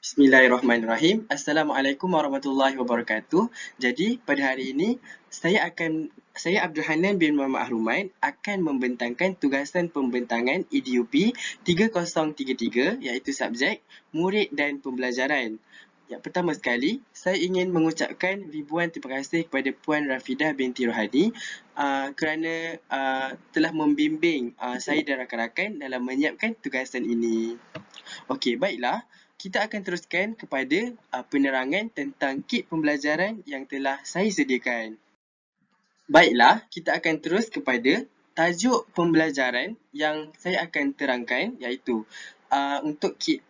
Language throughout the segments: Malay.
Bismillahirrahmanirrahim. Assalamualaikum warahmatullahi wabarakatuh. Jadi, pada hari ini, saya Abdul Hanan bin Muhammad Ahrumain akan membentangkan tugasan pembentangan EDUP 3033 iaitu subjek murid dan pembelajaran. Yang pertama sekali, saya ingin mengucapkan ribuan terima kasih kepada Puan Rafidah binti Rohani kerana telah membimbing saya dan rakan-rakan dalam menyiapkan tugasan ini. Okey, baiklah. Kita akan teruskan kepada penerangan tentang kit pembelajaran yang telah saya sediakan. Baiklah, kita akan terus kepada tajuk pembelajaran yang saya akan terangkan iaitu untuk kit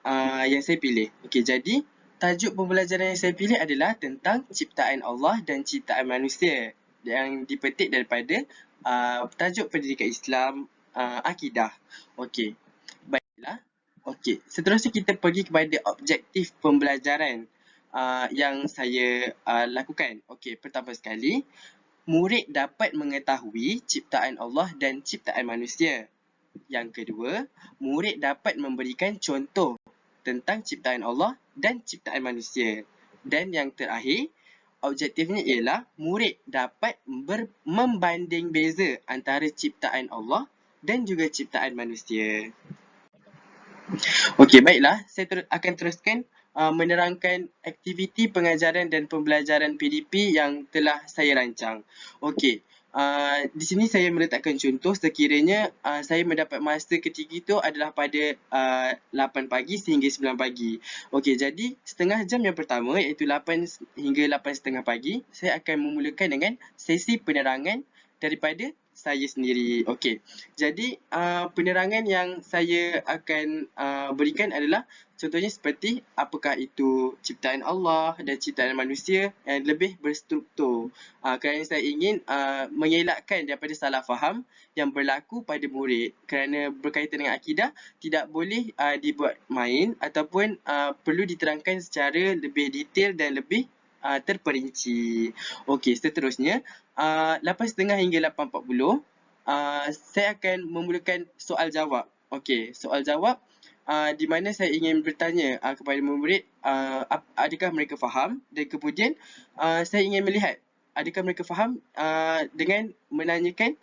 yang saya pilih. Okey, jadi tajuk pembelajaran yang saya pilih adalah tentang ciptaan Allah dan ciptaan manusia yang dipetik daripada tajuk pendidikan Islam akidah. Okey. Baiklah. Okey, seterusnya kita pergi kepada objektif pembelajaran yang saya lakukan. Okey, pertama sekali, murid dapat mengetahui ciptaan Allah dan ciptaan manusia. Yang kedua, murid dapat memberikan contoh tentang ciptaan Allah dan ciptaan manusia. Dan yang terakhir, objektifnya ialah murid dapat membanding beza antara ciptaan Allah dan juga ciptaan manusia. Okey, baiklah. Saya akan teruskan menerangkan aktiviti pengajaran dan pembelajaran PDP yang telah saya rancang. Okey, di sini saya meletakkan contoh sekiranya saya mendapat masa ketiga itu adalah pada 8 pagi sehingga 9 pagi. Okey, jadi setengah jam yang pertama iaitu 8 hingga 8.30 pagi, saya akan memulakan dengan sesi penerangan daripada saya sendiri. Okey. Jadi penerangan yang saya akan berikan adalah contohnya seperti apakah itu ciptaan Allah dan ciptaan manusia yang lebih berstruktur. Kerana saya ingin mengelakkan daripada salah faham yang berlaku pada murid kerana berkaitan dengan akidah tidak boleh dibuat main ataupun perlu diterangkan secara lebih detail dan lebih terperinci. Okey, seterusnya 8.30 hingga 8.40 saya akan memulakan soal jawab. Okey, soal jawab di mana saya ingin bertanya kepada murid adakah mereka faham, dan kemudian saya ingin melihat adakah mereka faham dengan menanyakan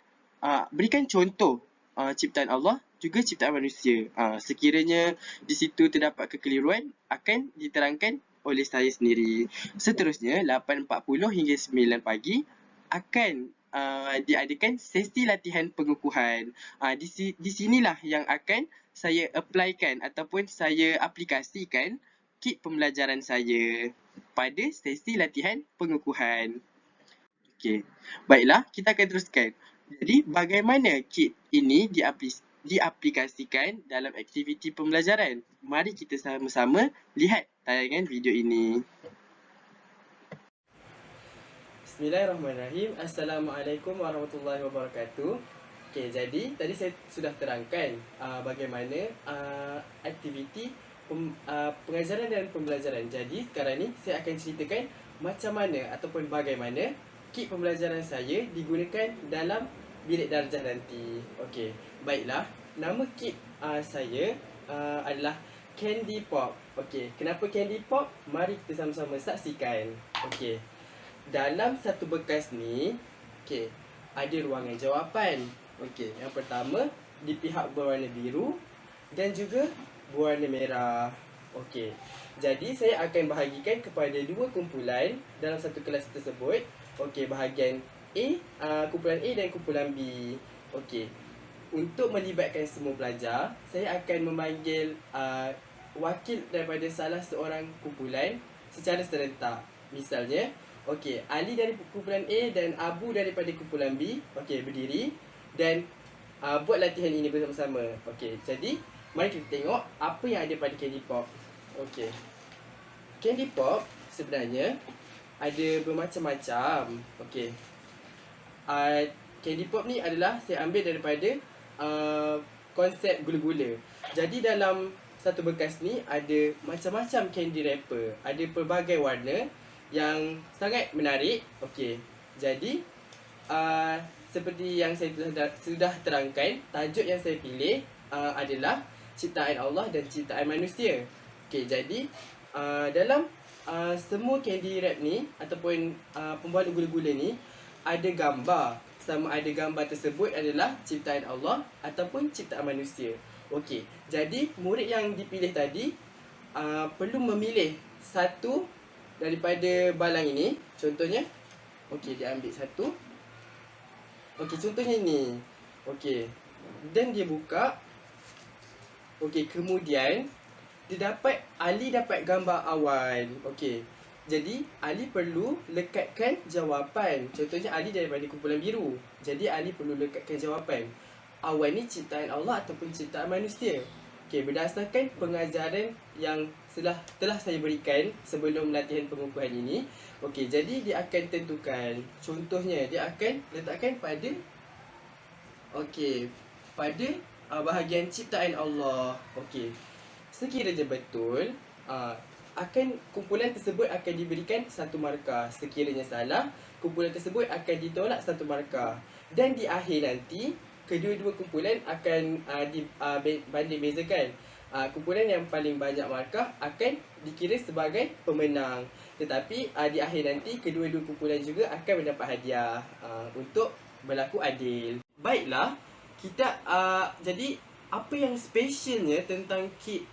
berikan contoh ciptaan Allah juga ciptaan manusia. Sekiranya di situ terdapat kekeliruan akan diterangkan oleh saya sendiri. Seterusnya 8.40 hingga 9 pagi akan diadakan sesi latihan pengukuhan. Di sinilah yang akan saya applykan ataupun saya aplikasikan kit pembelajaran saya pada sesi latihan pengukuhan. Okey, baiklah, kita akan teruskan. Jadi, bagaimana kit ini diaplikasikan dalam aktiviti pembelajaran? Mari kita sama-sama lihat tayangan video ini. Bismillahirrahmanirrahim. Assalamualaikum warahmatullahi wabarakatuh. Okey, jadi tadi saya sudah terangkan bagaimana aktiviti pengajaran dan pembelajaran. Jadi sekarang ni saya akan ceritakan macam mana ataupun bagaimana kit pembelajaran saya digunakan dalam bilik darjah nanti. Okey, baiklah. Nama kit saya adalah Candy Pop. Okey, kenapa Candy Pop? Mari kita sama-sama saksikan. Okey. Dalam satu bekas ni, okey, ada ruangan jawapan. Okey, yang pertama di pihak berwarna biru dan juga berwarna merah. Okey. Jadi saya akan bahagikan kepada dua kumpulan dalam satu kelas tersebut. Okey, bahagian A, kumpulan A dan kumpulan B. Okey. Untuk melibatkan semua pelajar, saya akan memanggil wakil daripada salah seorang kumpulan secara serentak. Misalnya, okey, Ali dari kumpulan A dan Abu daripada kumpulan B, okey, berdiri dan buat latihan ini bersama-sama. Okey, jadi mari kita tengok apa yang ada pada Candy Pop. Okey. Candy Pop sebenarnya ada bermacam-macam. Okey. Candy Pop ni adalah saya ambil daripada konsep gula-gula. Jadi dalam satu bekas ni ada macam-macam candy wrapper. Ada pelbagai warna yang sangat menarik. Okey. Jadi seperti yang saya sudah terangkan, tajuk yang saya pilih adalah ciptaan Allah dan ciptaan manusia. Okey, jadi dalam semua candy wrap ni ataupun pembuat gula-gula ni ada gambar. Sama ada gambar tersebut adalah ciptaan Allah ataupun ciptaan manusia. Okey, jadi murid yang dipilih tadi perlu memilih satu daripada balang ini. Contohnya, okey, dia ambil satu. Okey, contohnya ni. Okey, dan dia buka. Okey, kemudian Ali dapat gambar awan. Okey, jadi Ali perlu lekatkan jawapan. Contohnya Ali daripada kumpulan biru, jadi Ali perlu lekatkan jawapan. Awan ni ciptaan Allah ataupun ciptaan manusia? Okey, berdasarkan pengajaran yang telah saya berikan sebelum latihan pengukuhan ini. Okey, jadi dia akan tentukan. Contohnya, dia akan letakkan pada bahagian ciptaan Allah. Okey, sekiranya betul, kumpulan tersebut akan diberikan 1 markah. Sekiranya salah, kumpulan tersebut akan ditolak 1 markah. Dan di akhir nanti, kedua-dua kumpulan akan banding bezakan. Kumpulan yang paling banyak markah akan dikira sebagai pemenang. Tetapi di akhir nanti, kedua-dua kumpulan juga akan mendapat hadiah untuk berlaku adil. Baiklah, kita jadi apa yang specialnya tentang kit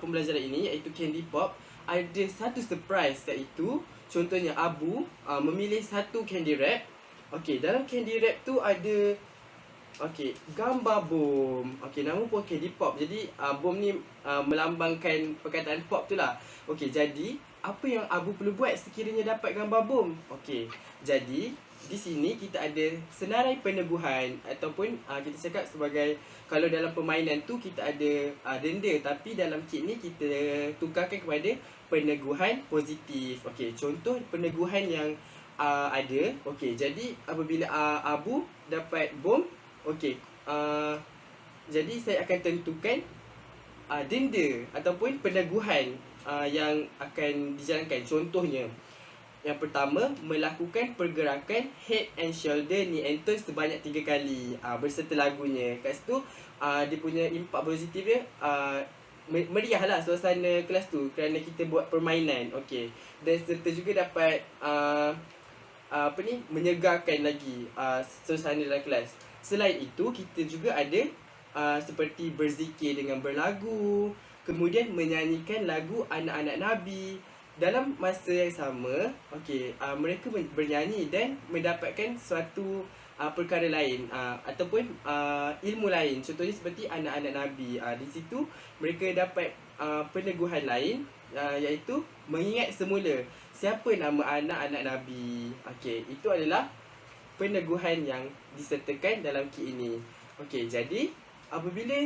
pembelajaran ini, iaitu Candy Pop, ada satu surprise, iaitu contohnya Abu memilih satu candy wrap. Okey, dalam candy wrap tu ada gambar bom. Okey, nama pun Candy Pop. Jadi bom ni melambangkan perkataan pop tu lah. Okey, jadi apa yang Abu perlu buat sekiranya dapat gambar bom? Okey, jadi di sini kita ada senarai peneguhan ataupun kita cakap sebagai, kalau dalam permainan tu kita ada denda, tapi dalam kit ni kita tukarkan kepada peneguhan positif. Okey, contoh peneguhan yang ada. Okey, jadi apabila Abu dapat bom, okey, jadi saya akan tentukan denda ataupun peneguhan yang akan dijalankan. Contohnya, yang pertama, melakukan pergerakan head and shoulder knee and toe sebanyak 3 kali berserta lagunya. Kat situ dia punya impak positif dia meriah lah suasana kelas tu kerana kita buat permainan. Okey, dan serta juga dapat menyegarkan lagi suasana dalam kelas. Selain itu, kita juga ada seperti berzikir dengan berlagu, kemudian menyanyikan lagu anak-anak Nabi. Dalam masa yang sama, okey, mereka bernyanyi dan mendapatkan suatu perkara lain ataupun ilmu lain. Contohnya seperti anak-anak Nabi. Di situ mereka dapat peneguhan lain, iaitu mengingat semula siapa nama anak-anak Nabi. Okey, itu adalah peneguhan yang disertakan dalam kit ini. Okey, jadi apabila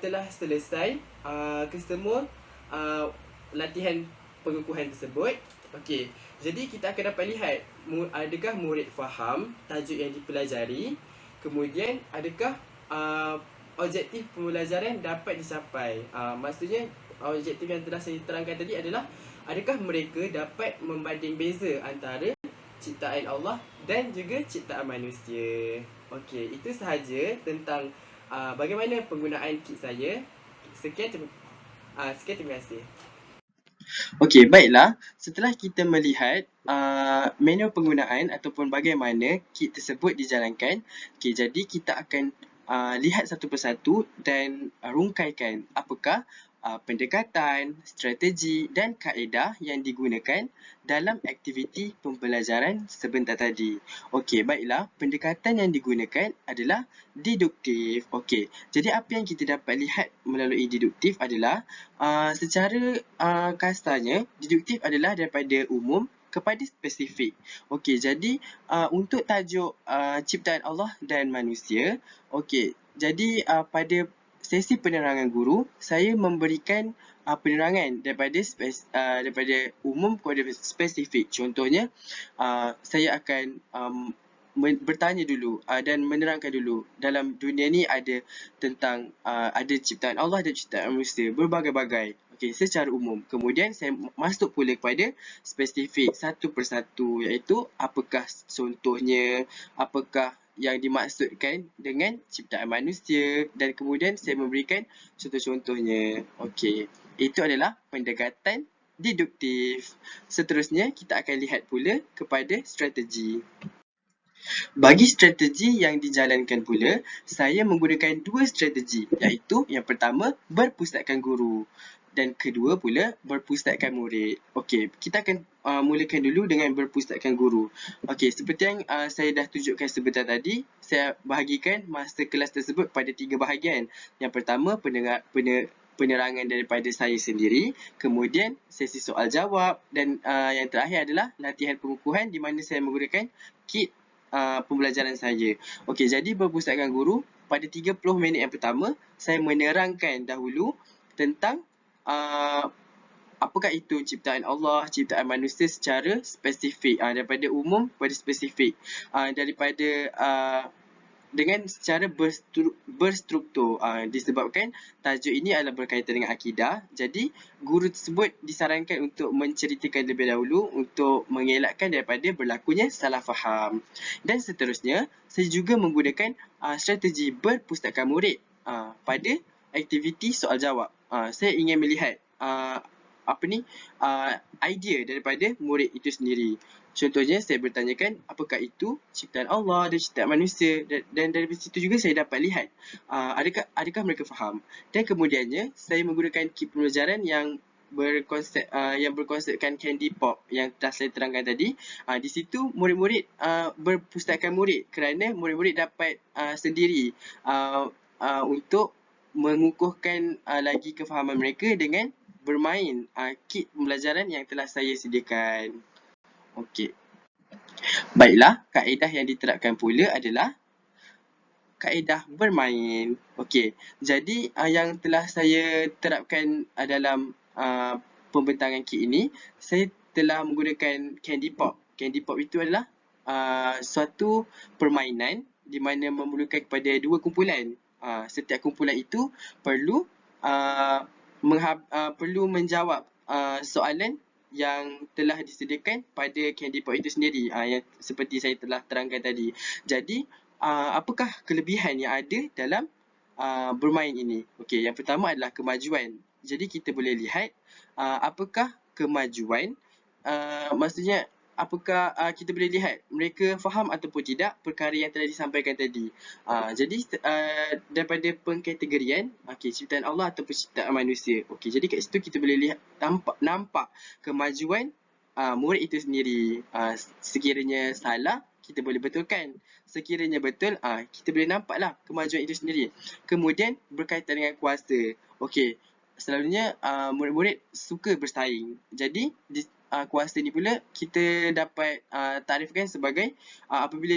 telah selesai kesemua latihan pengukuhan tersebut, okey, jadi kita akan dapat lihat adakah murid faham tajuk yang dipelajari, kemudian adakah objektif pembelajaran dapat dicapai. Maksudnya objektif yang telah saya terangkan tadi adalah adakah mereka dapat membanding beza antara ciptaan Allah dan juga ciptaan manusia. Okey, itu sahaja tentang bagaimana penggunaan kit saya. Sekian, terima kasih. Okey, baiklah. Setelah kita melihat manual penggunaan ataupun bagaimana kit tersebut dijalankan, okey, jadi kita akan lihat satu persatu dan rungkaikan apakah pendekatan, strategi dan kaedah yang digunakan dalam aktiviti pembelajaran sebentar tadi. Okey, baiklah. Pendekatan yang digunakan adalah deduktif. Okey, jadi apa yang kita dapat lihat melalui deduktif adalah secara kasarnya, deduktif adalah daripada umum kepada spesifik. Okey, jadi untuk tajuk ciptaan Allah dan manusia, okey, jadi pada sesi penerangan guru, saya memberikan penerangan daripada umum kepada spesifik. Contohnya, saya akan bertanya dulu dan menerangkan dulu dalam dunia ni ada tentang ada ciptaan Allah dan ciptaan manusia berbagai-bagai. Okey, secara umum. Kemudian saya masuk pula kepada spesifik satu persatu, iaitu apakah contohnya, apakah yang dimaksudkan dengan ciptaan manusia, dan kemudian saya memberikan contoh-contohnya. Okey, itu adalah pendekatan deduktif. Seterusnya, kita akan lihat pula kepada strategi. Bagi strategi yang dijalankan pula, saya menggunakan dua strategi, iaitu yang pertama, berpustakan guru dan kedua pula, berpustakan murid. Okey, kita akan mulakan dulu dengan berpustakan guru. Okey, seperti yang saya dah tunjukkan sebentar tadi, saya bahagikan masa kelas tersebut pada 3 bahagian. Yang pertama, penerangan daripada saya sendiri, kemudian sesi soal jawab dan yang terakhir adalah latihan pengukuhan di mana saya menggunakan kit pembelajaran saya. Okey, jadi berpustakan guru, pada 30 minit yang pertama, saya menerangkan dahulu tentang apakah itu ciptaan Allah, ciptaan manusia secara spesifik, daripada umum kepada spesifik, daripada dengan secara berstruktur, disebabkan tajuk ini adalah berkaitan dengan akidah. Jadi guru tersebut disarankan untuk menceritakan lebih dahulu untuk mengelakkan daripada berlakunya salah faham. Dan seterusnya, saya juga menggunakan strategi berpustakan murid pada aktiviti soal jawab. Saya ingin melihat idea daripada murid itu sendiri. Contohnya, saya bertanyakan apakah itu ciptaan Allah dan ciptaan manusia, dan dari situ juga saya dapat lihat adakah mereka faham. Dan kemudiannya, saya menggunakan kit pembelajaran yang berkonsepkan candy pop yang telah saya terangkan tadi. Di situ murid-murid berpustakan murid kerana murid-murid dapat sendiri untuk mengukuhkan lagi kefahaman mereka dengan bermain kit pembelajaran yang telah saya sediakan. Okey. Baiklah, kaedah yang diterapkan pula adalah kaedah bermain. Okey. Jadi yang telah saya terapkan dalam pembentangan kit ini, saya telah menggunakan candy pop. Candy pop itu adalah suatu permainan di mana memerlukan kepada dua kumpulan. Setiap kumpulan itu perlu perlu menjawab soalan yang telah disediakan pada candy pop itu sendiri, yang seperti saya telah terangkan tadi. Jadi apakah kelebihan yang ada dalam bermain ini? Okey, yang pertama adalah kemajuan. Jadi kita boleh lihat apakah kemajuan, maksudnya apakah kita boleh lihat mereka faham ataupun tidak perkara yang telah disampaikan tadi. Jadi daripada pengkategorian, ciptaan Allah ataupun ciptaan manusia. Okey, jadi kat situ kita boleh lihat nampak kemajuan murid itu sendiri. Sekiranya salah, kita boleh betulkan. Sekiranya betul, kita boleh nampaklah kemajuan itu sendiri. Kemudian berkaitan dengan kuasa. Okey, selalunya murid-murid suka bersaing. Jadi kuasa ni pula kita dapat tarifkan sebagai apabila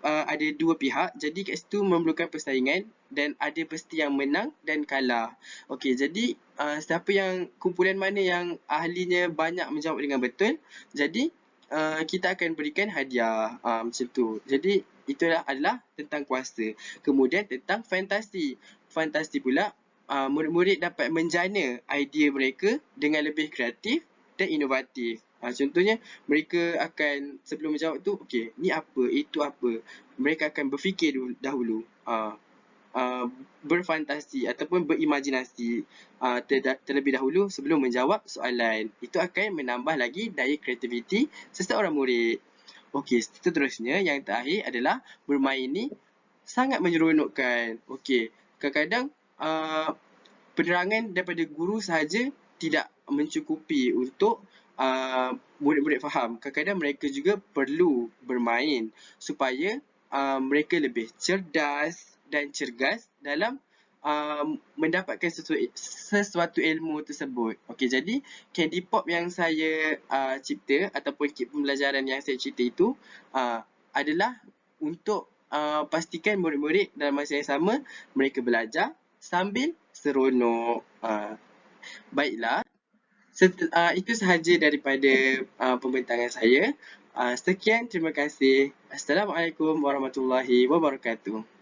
ada dua pihak, jadi kat situ memerlukan persaingan dan ada pasti yang menang dan kalah. Okey, jadi siapa yang kumpulan mana yang ahlinya banyak menjawab dengan betul, jadi kita akan berikan hadiah macam tu. Jadi itulah adalah tentang kuasa. Kemudian tentang fantasi. Fantasi pula murid-murid dapat menjana idea mereka dengan lebih kreatif dan inovatif. Contohnya, mereka akan sebelum menjawab tu, okey, ni apa, itu apa. Mereka akan berfikir dahulu. Berfantasi ataupun berimajinasi terlebih dahulu sebelum menjawab soalan. Itu akan menambah lagi daya kreativiti seseorang murid. Okey, seterusnya yang terakhir adalah bermain ni sangat menyeronokkan. Okey, kadang-kadang penerangan daripada guru sahaja tidak mencukupi untuk murid-murid faham. Kadang-kadang mereka juga perlu bermain supaya mereka lebih cerdas dan cergas dalam mendapatkan sesuatu ilmu tersebut. Okey, jadi candy pop yang saya cipta ataupun kit pembelajaran yang saya cipta itu adalah untuk pastikan murid-murid dalam masa yang sama mereka belajar sambil seronok. Baiklah, itu sahaja daripada pembentangan saya. Sekian, terima kasih. Assalamualaikum warahmatullahi wabarakatuh.